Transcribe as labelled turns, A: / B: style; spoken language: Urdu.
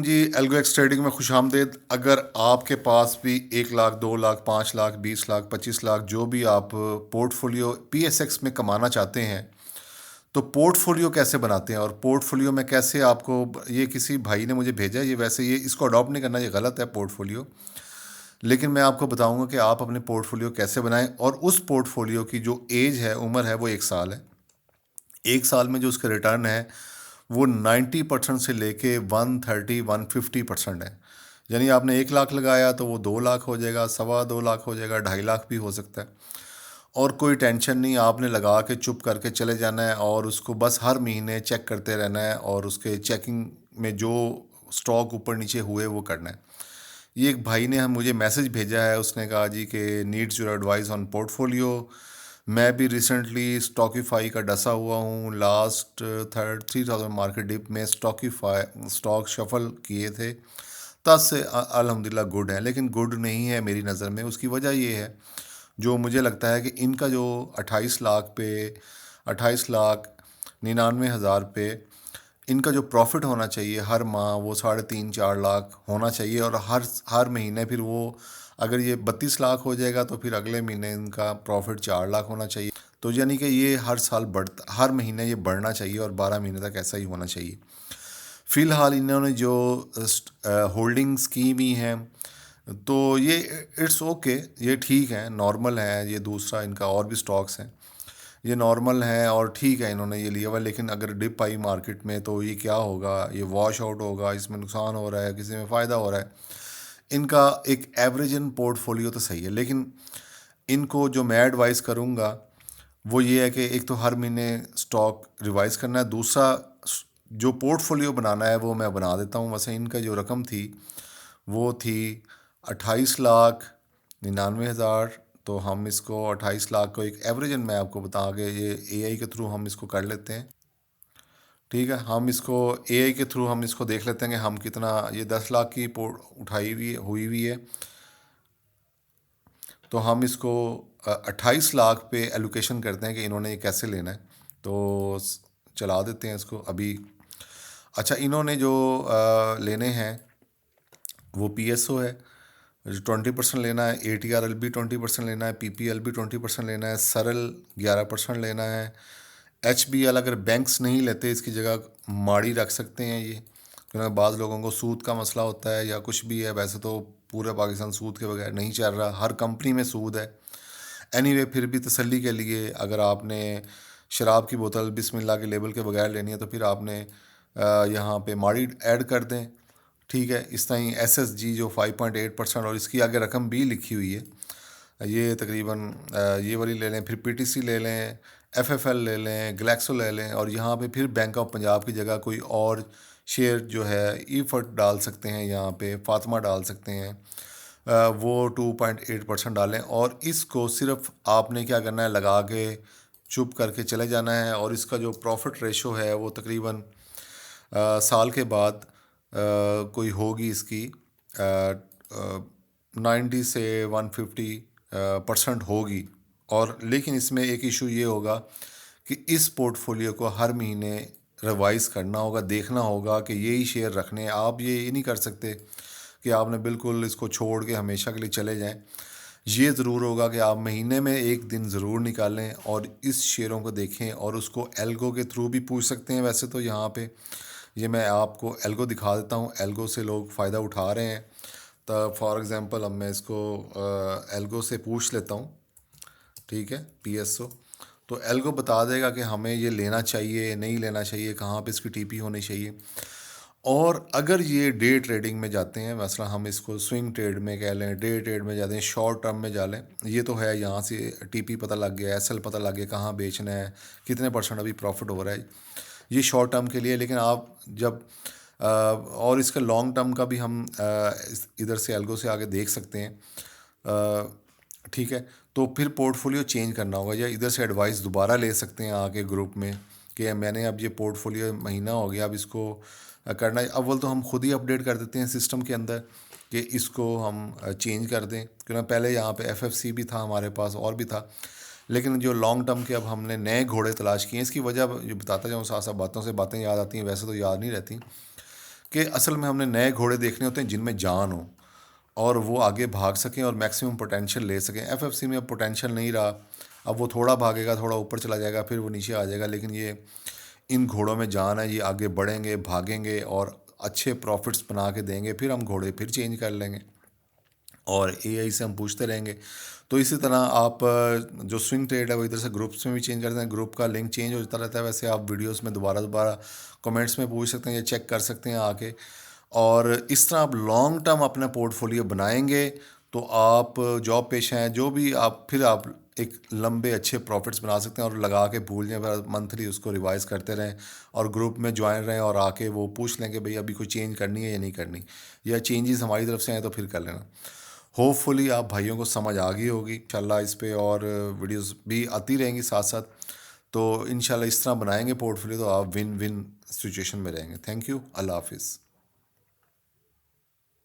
A: جی ایلگو ایکس ٹریڈنگ میں خوش آمدید. اگر آپ کے پاس بھی 1 لاکھ 2 لاکھ 5 لاکھ 20 لاکھ 25 لاکھ جو بھی آپ port folio P S x میں کمانا چاہتے ہیں تو پورٹ فولیو کیسے بناتے ہیں اور پورٹ فولیو میں کیسے آپ کو یہ کسی بھائی نے مجھے بھیجا. یہ ویسے یہ اس کو اڈاپٹ نہیں کرنا, یہ غلط ہے پورٹ فولیو, لیکن میں آپ کو بتاؤں گا کہ آپ اپنے پورٹ فولیو کیسے بنائیں. اور اس پورٹ فولیو کی جو ایج ہے, عمر ہے, وہ 1 سال ہے. 1 سال میں جو اس کا ریٹرن ہے وہ 90% سے لے کے 130-150% ہے. یعنی آپ نے 1 لاکھ لگایا تو وہ 2 لاکھ ہو جائے گا, 2.25 لاکھ ہو جائے گا, 2.5 لاکھ بھی ہو سکتا ہے. اور کوئی ٹینشن نہیں, آپ نے لگا کے چپ کر کے چلے جانا ہے اور اس کو بس ہر مہینے چیک کرتے رہنا ہے اور اس کے چیکنگ میں جو سٹاک اوپر نیچے ہوئے وہ کرنا ہے. یہ ایک بھائی نے مجھے میسج بھیجا ہے, اس نے کہا جی کہ needs your advice on portfolio. میں بھی ریسنٹلی اسٹاکیفائی کا ڈسا ہوا ہوں. لاسٹ 3000 مارکیٹ ڈپ میں اسٹاک شفل کیے تھے, تب سے الحمدللہ گڈ ہے, لیکن گڈ نہیں ہے میری نظر میں. اس کی وجہ یہ ہے, جو مجھے لگتا ہے کہ ان کا جو 28 لاکھ 99,000 پہ ان کا جو پروفٹ ہونا چاہیے ہر ماہ, وہ 3.5-4 لاکھ ہونا چاہیے. اور ہر مہینے پھر وہ اگر یہ 32 لاکھ ہو جائے گا تو پھر اگلے مہینے ان کا پروفٹ 4 لاکھ ہونا چاہیے. تو یعنی کہ یہ ہر سال ہر مہینے یہ بڑھنا چاہیے اور 12 مہینے تک ایسا ہی ہونا چاہیے. فی الحال انہوں نے جو ہولڈنگ اسکیم ہی ہیں تو یہ اٹس اوکے, یہ ٹھیک ہے, نارمل ہے. یہ دوسرا ان کا اور بھی سٹاکس ہیں, یہ نارمل ہے اور ٹھیک ہے, انہوں نے یہ لیا ہوا. لیکن اگر ڈپ آئی مارکیٹ میں تو یہ کیا ہوگا, یہ واش آؤٹ ہوگا, اس میں نقصان ہو رہا ہے, کسی میں فائدہ ہو رہا ہے. ان کا ایک ایوریجن پورٹ فولیو تو صحیح ہے, لیکن ان کو جو میں ایڈوائز کروں گا وہ یہ ہے کہ ایک تو ہر مہینے سٹاک ریوائز کرنا ہے. دوسرا جو پورٹ فولیو بنانا ہے وہ میں بنا دیتا ہوں. ویسے ان کا جو رقم تھی وہ تھی 28,99,000. تو ہم اس کو 28 لاکھ کو ایک ایوریجن میں آپ کو بتا کے یہ اے آئی کے تھرو ہم اس کو کر لیتے ہیں. ٹھیک ہے, ہم اس کو اے آئی کے تھرو ہم اس کو دیکھ لیتے ہیں کہ ہم کتنا, یہ 10 لاکھ کی اٹھائی ہوئی ہے, تو ہم اس کو 28 لاکھ پہ ایلوکیشن کرتے ہیں کہ انہوں نے یہ کیسے لینا ہے. تو چلا دیتے ہیں اس کو ابھی. اچھا, انہوں نے جو لینے ہیں وہ پی ایس او ہے, 20% لینا ہے, اے ٹی آر ایل بھی 20% لینا ہے, پی پی ایل بھی 20% لینا ہے, سرل 11% لینا ہے. ایچ بی ایل اگر بینکس نہیں لیتے اس کی جگہ ماڑی رکھ سکتے ہیں یہ, کیونکہ بعض لوگوں کو سود کا مسئلہ ہوتا ہے یا کچھ بھی ہے. ویسے تو پورے پاکستان سود کے بغیر نہیں چل رہا, ہر کمپنی میں سود ہے. اینی وے پھر بھی تسلی کے لیے اگر آپ نے شراب کی بوتل بسم اللہ کے لیبل کے بغیر لینی ہے تو پھر آپ نے یہاں پہ ماڑی ایڈ کر دیں. ٹھیک ہے, اس طرح ایس ایس جی جو 5.8% اور اس کی آگے رقم بھی لکھی ہوئی ہے, یہ تقریباً یہ والی لے لیں. پھر پی ٹی سی لے لیں, ایف ایف ایل لے لیں, گلیکسو لے لیں, اور یہاں پہ پھر بینک آف پنجاب کی جگہ کوئی اور شیئر جو ہے ایفرٹ ڈال سکتے ہیں, یہاں پہ فاطمہ ڈال سکتے ہیں, وہ 2.8% ڈالیں. اور اس کو صرف آپ نے کیا کرنا ہے, لگا کے چپ کر کے چلے جانا ہے. اور اس کا جو پروفٹ ریشو ہے وہ تقریباً سال کے بعد کوئی ہوگی اس کی 90 سے 150% ہوگی. اور لیکن اس میں ایک ایشو یہ ہوگا کہ اس پورٹ فولیو کو ہر مہینے ریوائز کرنا ہوگا, دیکھنا ہوگا کہ یہی شیئر رکھنے ہیں. آپ یہ نہیں کر سکتے کہ آپ نے بالکل اس کو چھوڑ کے ہمیشہ کے لیے چلے جائیں. یہ ضرور ہوگا کہ آپ مہینے میں ایک دن ضرور نکالیں اور اس شیئروں کو دیکھیں, اور اس کو ایلگو کے تھرو بھی پوچھ سکتے ہیں. ویسے تو یہاں پہ یہ میں آپ کو ایلگو دکھا دیتا ہوں, ایلگو سے لوگ فائدہ اٹھا رہے ہیں. تو فار ایگزامپل اب میں اس کو ایلگو سے پوچھ لیتا ہوں. ٹھیک ہے, پی ایس او تو ایلگو بتا دے گا کہ ہمیں یہ لینا چاہیے نہیں لینا چاہیے, کہاں پہ اس کی ٹی پی ہونی چاہیے. اور اگر یہ ڈے ٹریڈنگ میں جاتے ہیں, مثلا ہم اس کو سوئنگ ٹریڈ میں کہہ لیں, ڈے ٹریڈ میں جاتے ہیں, شارٹ ٹرم میں جا لیں, یہ تو ہے یہاں سے ٹی پی پتہ لگ گیا, ایس ایل پتہ لگ گیا, کہاں بیچنا ہے, کتنے % ابھی پروفٹ ہو رہا ہے. یہ شارٹ ٹرم کے لیے. لیکن آپ جب اور اس کا لانگ ٹرم کا بھی ہم ادھر سے ایلگو سے آگے دیکھ سکتے ہیں. ٹھیک ہے, تو پھر پورٹ فولیو چینج کرنا ہوگا, یا ادھر سے ایڈوائس دوبارہ لے سکتے ہیں آگے گروپ میں کہ میں نے اب یہ پورٹ فولیو مہینہ ہو گیا, اب اس کو کرنا ہے. اول تو ہم خود ہی اپڈیٹ کر دیتے ہیں سسٹم کے اندر کہ اس کو ہم چینج کر دیں, کیونکہ پہلے یہاں پہ ایف ایف سی بھی تھا ہمارے پاس اور بھی تھا. لیکن جو لانگ ٹرم کے اب ہم نے نئے گھوڑے تلاش کیے ہیں. اس کی وجہ جو بتاتا جاؤں, ساتھ ساتھ باتوں سے باتیں یاد آتی ہیں, ویسے تو یاد نہیں رہتی, کہ اصل میں ہم نے نئے گھوڑے دیکھنے ہوتے ہیں جن میں جان ہو اور وہ آگے بھاگ سکیں اور میکسیمم پوٹینشیل لے سکیں. ایف ایف سی میں اب پوٹینشیل نہیں رہا. اب وہ تھوڑا بھاگے گا, تھوڑا اوپر چلا جائے گا, پھر وہ نیچے آ جائے گا. لیکن یہ ان گھوڑوں میں جان ہے, یہ آگے بڑھیں گے, بھاگیں گے اور اچھے پروفٹس بنا کے دیں گے. پھر ہم گھوڑے پھر چینج کر لیں گے اور اے آئی سے ہم پوچھتے رہیں گے. تو اسی طرح آپ جو سوئنگ ٹریڈ ہے وہ ادھر سے گروپس میں بھی چینج کرتے ہیں, گروپ کا لنک چینج ہوتا رہتا ہے. ویسے آپ ویڈیوز میں دوبارہ کمنٹس میں پوچھ سکتے ہیں یا چیک کر سکتے ہیں آ کے. اور اس طرح آپ لانگ ٹرم اپنا پورٹ فولیو بنائیں گے تو آپ جاب پیشہ ہیں جو بھی آپ, پھر آپ ایک لمبے اچھے پروفٹس بنا سکتے ہیں اور لگا کے بھول جائیں, منتھلی اس کو ریوائز کرتے رہیں اور گروپ میں جوائن رہیں اور آ کے وہ پوچھ لیں کہ بھئی ابھی کوئی چینج کرنی ہے یا نہیں کرنی, یا چینجز ہماری طرف سے ہیں تو پھر کر لینا. ہوپ فلی آپ بھائیوں کو سمجھ آ گئی ہوگی انشاءاللہ اس پہ, اور ویڈیوز بھی آتی رہیں گی ساتھ ساتھ. تو انشاءاللہ اس طرح بنائیں گے پورٹ فولیو تو آپ ون ون سچویشن میں رہیں گے. تھینک یو, اللہ حافظ.